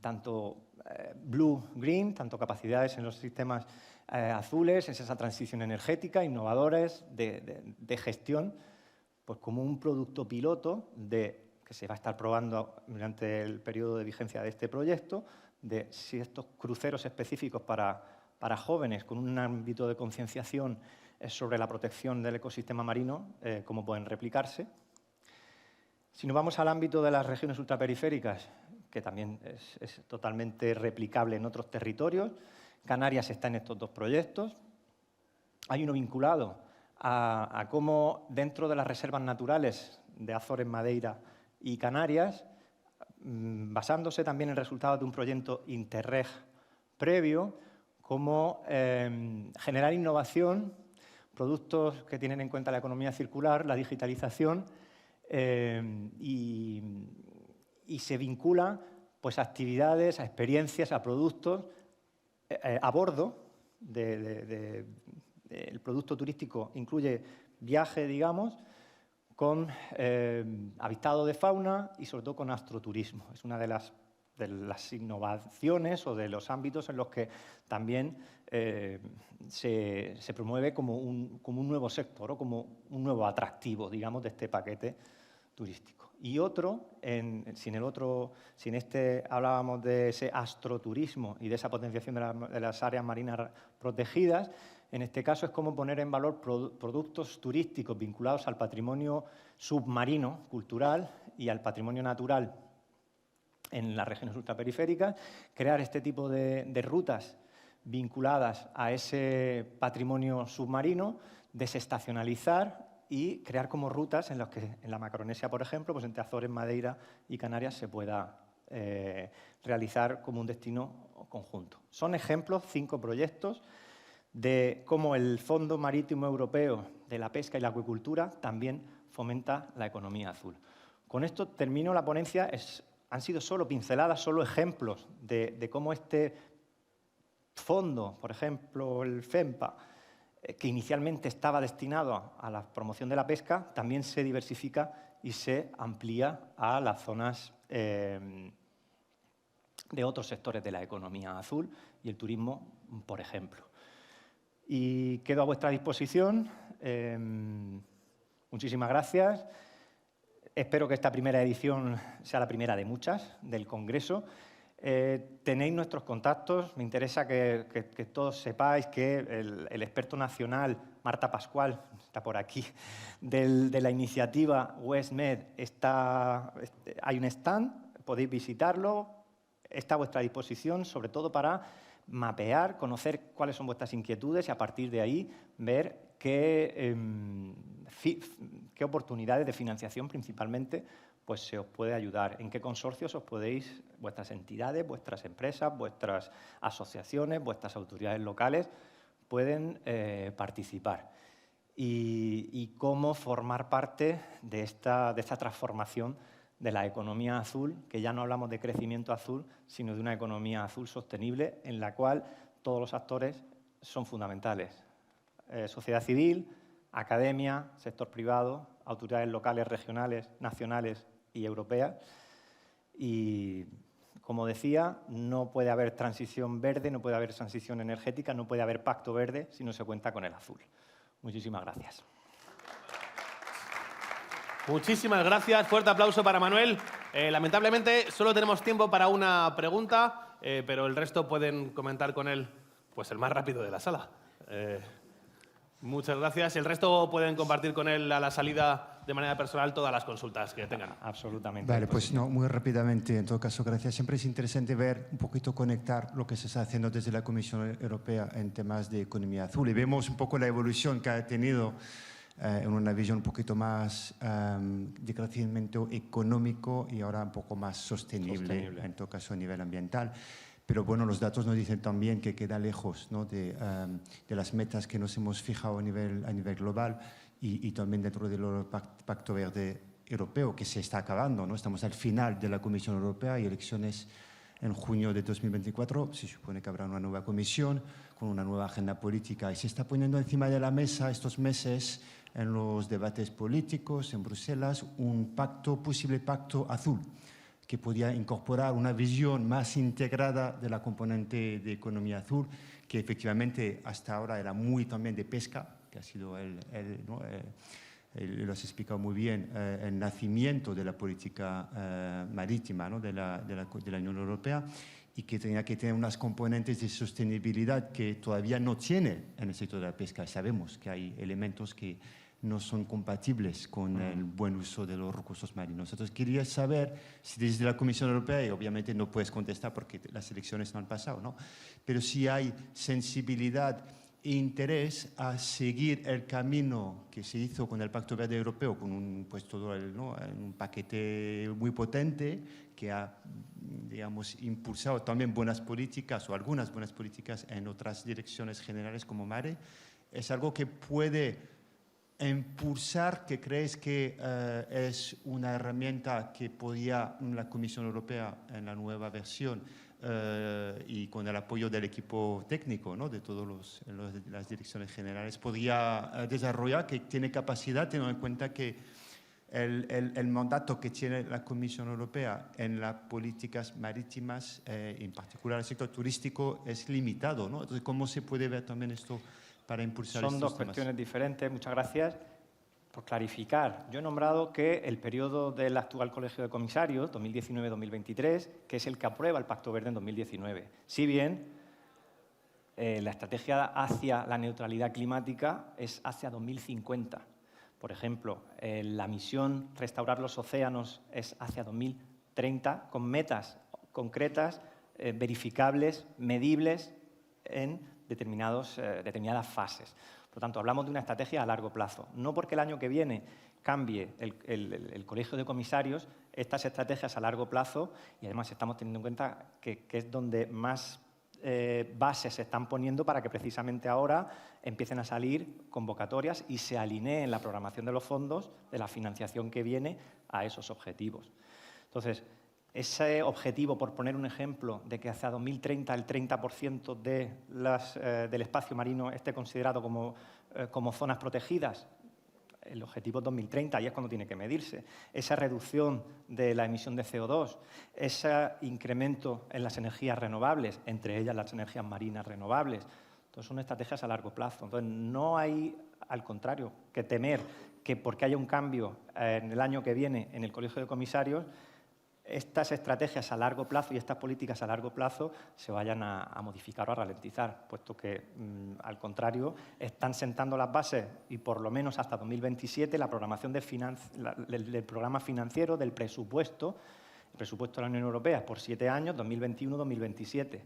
tanto blue-green, tanto capacidades en los sistemas azules, es esa transición energética, innovadores de gestión, pues como un producto piloto que se va a estar probando durante el periodo de vigencia de este proyecto, de si estos cruceros específicos para jóvenes con un ámbito de concienciación sobre la protección del ecosistema marino, cómo pueden replicarse. Si nos vamos al ámbito de las regiones ultraperiféricas, que también es totalmente replicable en otros territorios, Canarias está en estos 2 proyectos. Hay uno vinculado a cómo dentro de las reservas naturales de Azores, Madeira y Canarias, basándose también en resultados de un proyecto Interreg previo, cómo generar innovación, productos que tienen en cuenta la economía circular, la digitalización, y se vincula pues, a actividades, a experiencias, a productos a bordo el producto turístico incluye viaje, digamos, con avistado de fauna y sobre todo con astroturismo. Es una de las las innovaciones o de los ámbitos en los que también se promueve como un nuevo sector o como un nuevo atractivo, digamos, de este paquete turístico. Y otro, si en este hablábamos de ese astroturismo y de esa potenciación de las áreas marinas protegidas, en este caso es cómo poner en valor productos turísticos vinculados al patrimonio submarino cultural y al patrimonio natural en las regiones ultraperiféricas, crear este tipo de rutas vinculadas a ese patrimonio submarino, desestacionalizar y crear como rutas en las que en la Macaronesia, por ejemplo, pues entre Azores, Madeira y Canarias se pueda realizar como un destino conjunto. Son ejemplos, 5 proyectos, de cómo el Fondo Marítimo Europeo de la Pesca y la Acuicultura también fomenta la economía azul. Con esto termino la ponencia. Han sido solo pinceladas, solo ejemplos de cómo este fondo, por ejemplo, el FEMPA, que inicialmente estaba destinado a la promoción de la pesca, también se diversifica y se amplía a las zonas de otros sectores de la economía azul y el turismo, por ejemplo. Y quedo a vuestra disposición. Muchísimas gracias. Espero que esta primera edición sea la primera de muchas del Congreso. Tenéis nuestros contactos. Me interesa que todos sepáis que el experto nacional, Marta Pascual, está por aquí, de la iniciativa WestMed, hay un stand, podéis visitarlo, está a vuestra disposición, sobre todo para mapear, conocer cuáles son vuestras inquietudes y a partir de ahí ver qué oportunidades de financiación principalmente pues se os puede ayudar, en qué consorcios os podéis, vuestras entidades, vuestras empresas, vuestras asociaciones, vuestras autoridades locales pueden participar y cómo formar parte de esta transformación de la economía azul, que ya no hablamos de crecimiento azul, sino de una economía azul sostenible en la cual todos los actores son fundamentales. Sociedad civil, academia, sector privado, autoridades locales, regionales, nacionales y europeas. Y, como decía, no puede haber transición verde, no puede haber transición energética, no puede haber pacto verde si no se cuenta con el azul. Muchísimas gracias. Muchísimas gracias. Fuerte aplauso para Manuel. Lamentablemente solo tenemos tiempo para una pregunta, pero el resto pueden comentar con él, pues el más rápido de la sala. Muchas gracias. El resto pueden compartir con él a la salida de manera personal todas las consultas que tengan. Absolutamente. Vale, pues no, muy rápidamente, en todo caso, gracias. Siempre es interesante ver un poquito, conectar lo que se está haciendo desde la Comisión Europea en temas de economía azul. Y vemos un poco la evolución que ha tenido en una visión un poquito más de crecimiento económico y ahora un poco más sostenible. En todo caso a nivel ambiental. Pero bueno, los datos nos dicen también que queda lejos, ¿no?, de las metas que nos hemos fijado a nivel global y también dentro del Pacto Verde Europeo, que se está acabando, ¿no? Estamos al final de la Comisión Europea y elecciones en junio de 2024. Se supone que habrá una nueva comisión con una nueva agenda política y se está poniendo encima de la mesa estos meses en los debates políticos en Bruselas un posible pacto azul, que podía incorporar una visión más integrada de la componente de economía azul, que efectivamente hasta ahora era muy también de pesca, que ha sido lo has explicado muy bien, el nacimiento de la política marítima, ¿no?, de la Unión Europea, y que tenía que tener unas componentes de sostenibilidad que todavía no tiene en el sector de la pesca. Sabemos que hay elementos que no son compatibles con el buen uso de los recursos marinos. Entonces, quería saber si desde la Comisión Europea, y obviamente no puedes contestar porque las elecciones no han pasado, ¿no?, pero si hay sensibilidad e interés a seguir el camino que se hizo con el Pacto Verde Europeo, con un paquete muy potente que ha, digamos, impulsado también buenas políticas o algunas buenas políticas en otras direcciones generales como MARE. Es algo que puede impulsar, que crees que es una herramienta que podía la Comisión Europea en la nueva versión y con el apoyo del equipo técnico, ¿no?, de todas las direcciones generales, podría desarrollar, que tiene capacidad, teniendo en cuenta que el mandato que tiene la Comisión Europea en las políticas marítimas, en particular el sector turístico, es limitado, ¿no? Entonces, ¿cómo se puede ver también esto para impulsar Son estos dos temas? cuestiones diferentes. Muchas gracias por clarificar. Yo he nombrado que el periodo del actual Colegio de Comisarios, 2019-2023, que es el que aprueba el Pacto Verde en 2019. Si bien la estrategia hacia la neutralidad climática es hacia 2050. Por ejemplo, la misión Restaurar los océanos es hacia 2030, con metas concretas, verificables, medibles en determinadas fases. Por lo tanto, hablamos de una estrategia a largo plazo. No porque el año que viene cambie el Colegio de Comisarios, estas estrategias a largo plazo, y además estamos teniendo en cuenta que es donde más bases se están poniendo para que precisamente ahora empiecen a salir convocatorias y se alineen la programación de los fondos, de la financiación que viene a esos objetivos. Entonces, ese objetivo, por poner un ejemplo, de que hacia 2030 el 30% del espacio marino esté considerado como zonas protegidas, el objetivo es 2030 y es cuando tiene que medirse. Esa reducción de la emisión de CO2, ese incremento en las energías renovables, entre ellas las energías marinas renovables, entonces son estrategias a largo plazo. Entonces no hay, al contrario, que temer que porque haya un cambio en el año que viene en el Colegio de Comisarios, estas estrategias a largo plazo y estas políticas a largo plazo se vayan a modificar o a ralentizar, puesto que, al contrario, están sentando las bases y por lo menos hasta 2027 la programación del programa financiero, del presupuesto, el presupuesto de la Unión Europea es por 7 años, 2021-2027.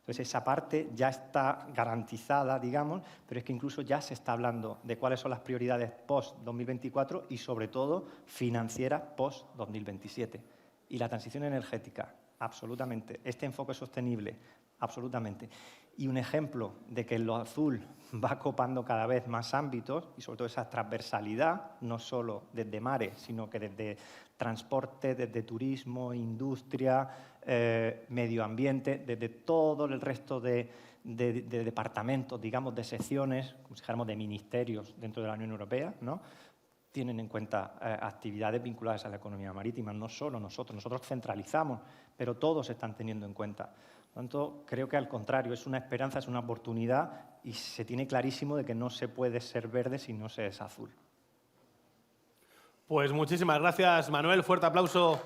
Entonces, esa parte ya está garantizada, digamos, pero es que incluso ya se está hablando de cuáles son las prioridades post-2024 y, sobre todo, financieras post-2027. Y la transición energética, absolutamente. Este enfoque sostenible, absolutamente. Y un ejemplo de que lo azul va copando cada vez más ámbitos y sobre todo esa transversalidad, no solo desde mares, sino que desde transporte, desde turismo, industria, medio ambiente, desde todo el resto de departamentos, digamos, de secciones, como si dijéramos de ministerios dentro de la Unión Europea, ¿no? Tienen en cuenta actividades vinculadas a la economía marítima, no solo nosotros centralizamos, pero todos están teniendo en cuenta. Por lo tanto, creo que al contrario, es una esperanza, es una oportunidad y se tiene clarísimo de que no se puede ser verde si no se es azul. Pues muchísimas gracias, Manuel. Fuerte aplauso